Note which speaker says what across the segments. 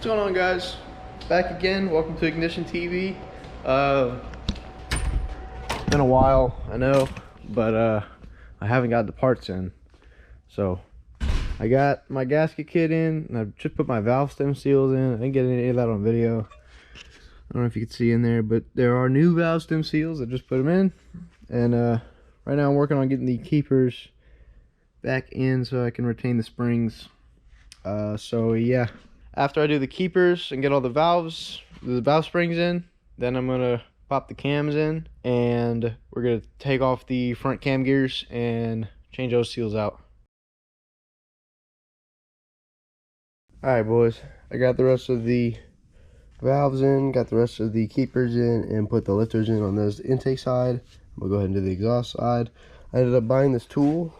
Speaker 1: going on, guys? Back again. Welcome to Ignition TV. Been a while, I know, but I haven't got the parts in. So I got my gasket kit in, and I've just put my valve stem seals in. I didn't get any of that on video. I don't know if you can see in there, but there are new valve stem seals. I just put them in, and right now I'm working on getting the keepers back in so I can retain the springs. So yeah, after I do the keepers and get all the valve springs in, then I'm gonna pop the cams in, and we're gonna take off the front cam gears and change those seals out. All right, boys, I got the rest of the valves in, got the rest of the keepers in, and put the lifters in on this intake side. We'll go ahead and do the exhaust side. I ended up buying this tool.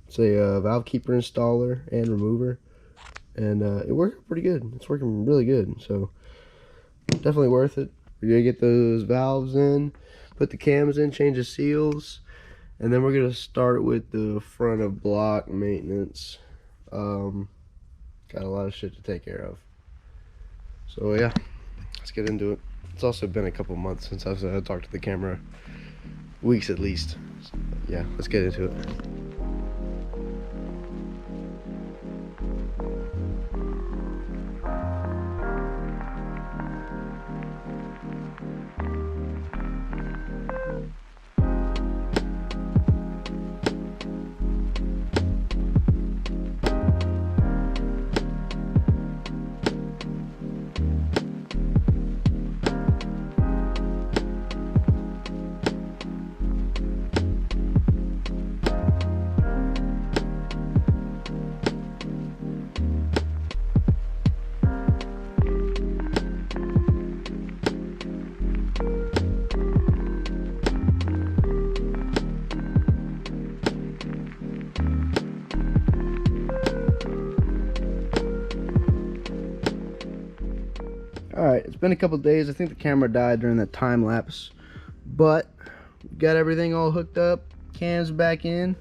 Speaker 1: It's a valve keeper installer and remover, and it worked pretty good. It's working really good, so definitely worth it. We're gonna get those valves in, put the cams in, change the seals, and then we're gonna start with the front of block maintenance. Got a lot of shit to take care of, so yeah, let's get into it. It's also been a couple months since I've talked to the camera, weeks at least. So, yeah, let's get into it. Alright, it's been a couple days. I think the camera died during that time lapse, but got everything all hooked up, cams back in.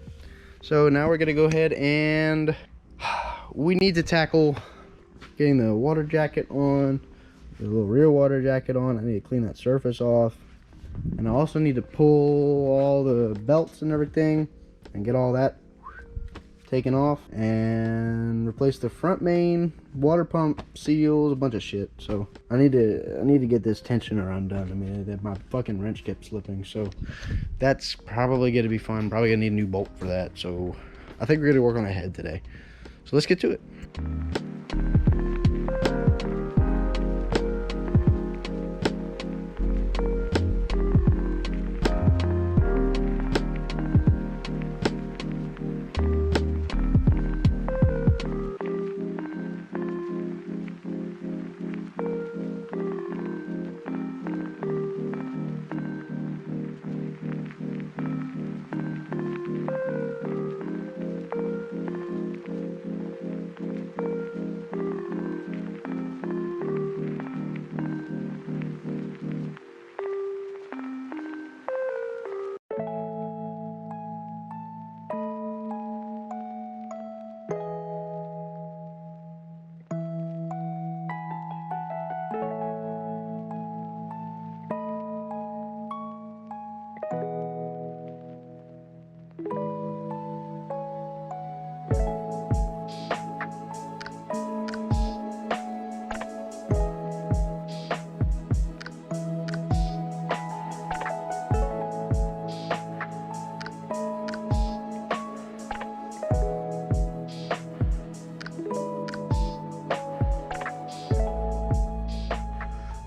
Speaker 1: So now we're gonna go ahead and we need to tackle getting the water jacket on, the little rear water jacket on. I need to clean that surface off, and I also need to pull all the belts and everything and get all that taken off and replace the front main, water pump seals, a bunch of shit. So I need to get this tensioner undone. I mean, my fucking wrench kept slipping, so that's probably gonna be fun. Probably gonna need a new bolt for that. So I think we're gonna work on a head today, so let's get to it.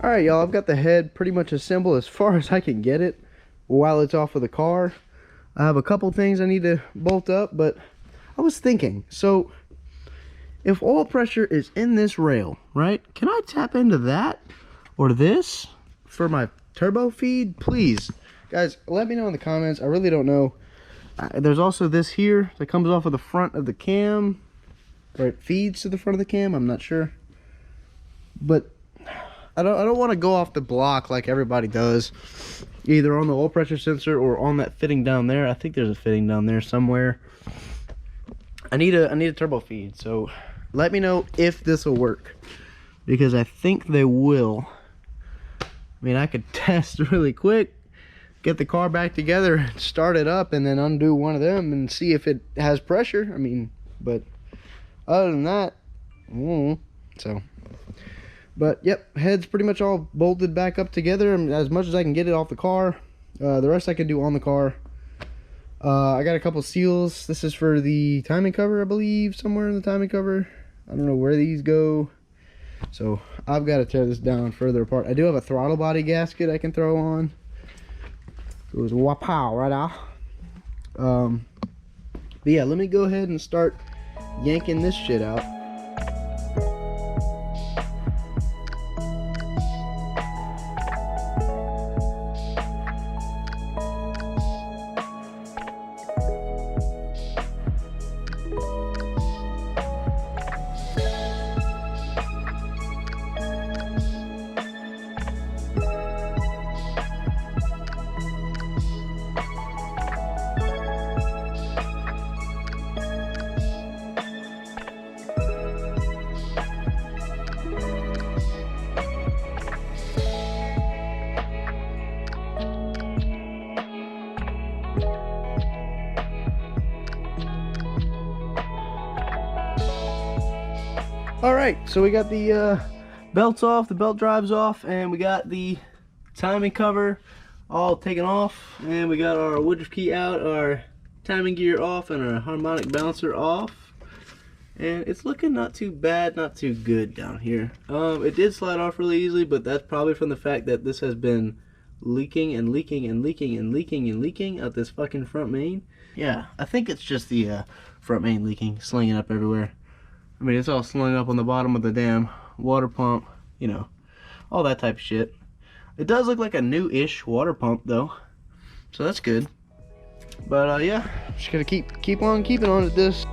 Speaker 1: Alright, y'all, I've got the head pretty much assembled as far as I can get it while it's off of the car. I have a couple things I need to bolt up, but I was thinking, so if oil pressure is in this rail, right, can I tap into that or this for my turbo feed? Please, guys, let me know in the comments. I really don't know. There's also this here that comes off of the front of the cam, or it feeds to the front of the cam. I'm not sure, but I don't want to go off the block like everybody does, either on the oil pressure sensor or on that fitting down there. I think there's a fitting down there somewhere. I need a turbo feed, so let me know if this will work. because I think they will. I mean, I could test really quick, get the car back together, start it up, and then undo one of them and see if it has pressure. I mean, but other than that, so. But yep, head's pretty much all bolted back up together as much as I can get it off the car. The rest I can do on the car. I got a couple seals. This is for the timing cover, I believe, somewhere in the timing cover. I don't know where these go. So I've got to tear this down further apart. I do have a throttle body gasket I can throw on. It was wapow right now. But yeah, let me go ahead and start yanking this shit out. Alright, so we got the belts off, the belt drives off, and we got the timing cover all taken off, and we got our Woodruff key out, our timing gear off, and our harmonic balancer off. And it's looking not too bad, not too good down here. It did slide off really easily, but that's probably from the fact that this has been leaking and leaking and leaking and leaking and leaking out this fucking front main. Yeah, I think it's just the front main leaking, slinging up everywhere. I mean, it's all slung up on the bottom of the damn water pump, you know, all that type of shit. It does look like a new-ish water pump, though, so that's good. But, yeah, just gotta keep on keeping on at this.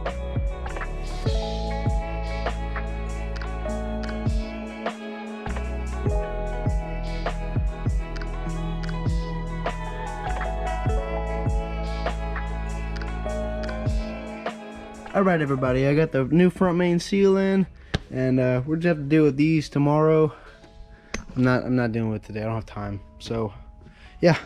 Speaker 1: Alright everybody, I got the new front main seal in, and we're just have to deal with these tomorrow. I'm not dealing with it today, I don't have time. So yeah,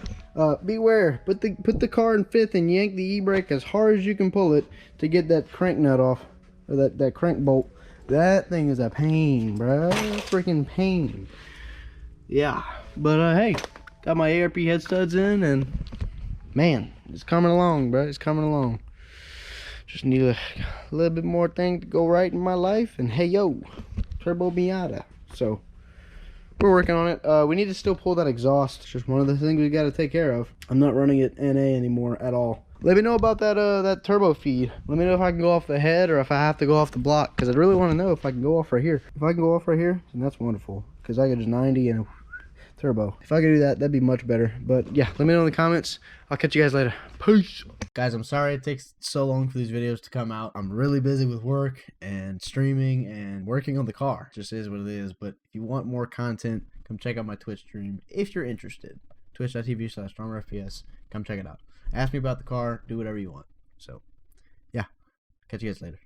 Speaker 1: beware, put the car in fifth and yank the e-brake as hard as you can pull it to get that crank nut off, or that crank bolt. That thing is a pain, bro, freaking pain. Yeah, but hey, got my ARP head studs in, and man, it's coming along, bro, it's coming along. Just need a little bit more thing to go right in my life, and hey yo, turbo MIATA. So we're working on it. We need to still pull that exhaust. It's just one of the things we got to take care of. I'm not running it NA anymore at all. Let me know about that turbo feed. Let me know if I can go off the head or if I have to go off the block, because I really want to know if I can go off right here. If I can go off right here, then that's wonderful, because I get just 90 and turbo. If I could do that, that'd be much better. But yeah, let me know in the comments. I'll catch you guys later. Peace. Guys, I'm sorry it takes so long for these videos to come out. I'm really busy with work and streaming and working on the car. It just is what it is. But if you want more content, come check out my Twitch stream if you're interested. Twitch.tv/StrongRFPS. Come check it out. Ask me about the car. Do whatever you want. So yeah, catch you guys later.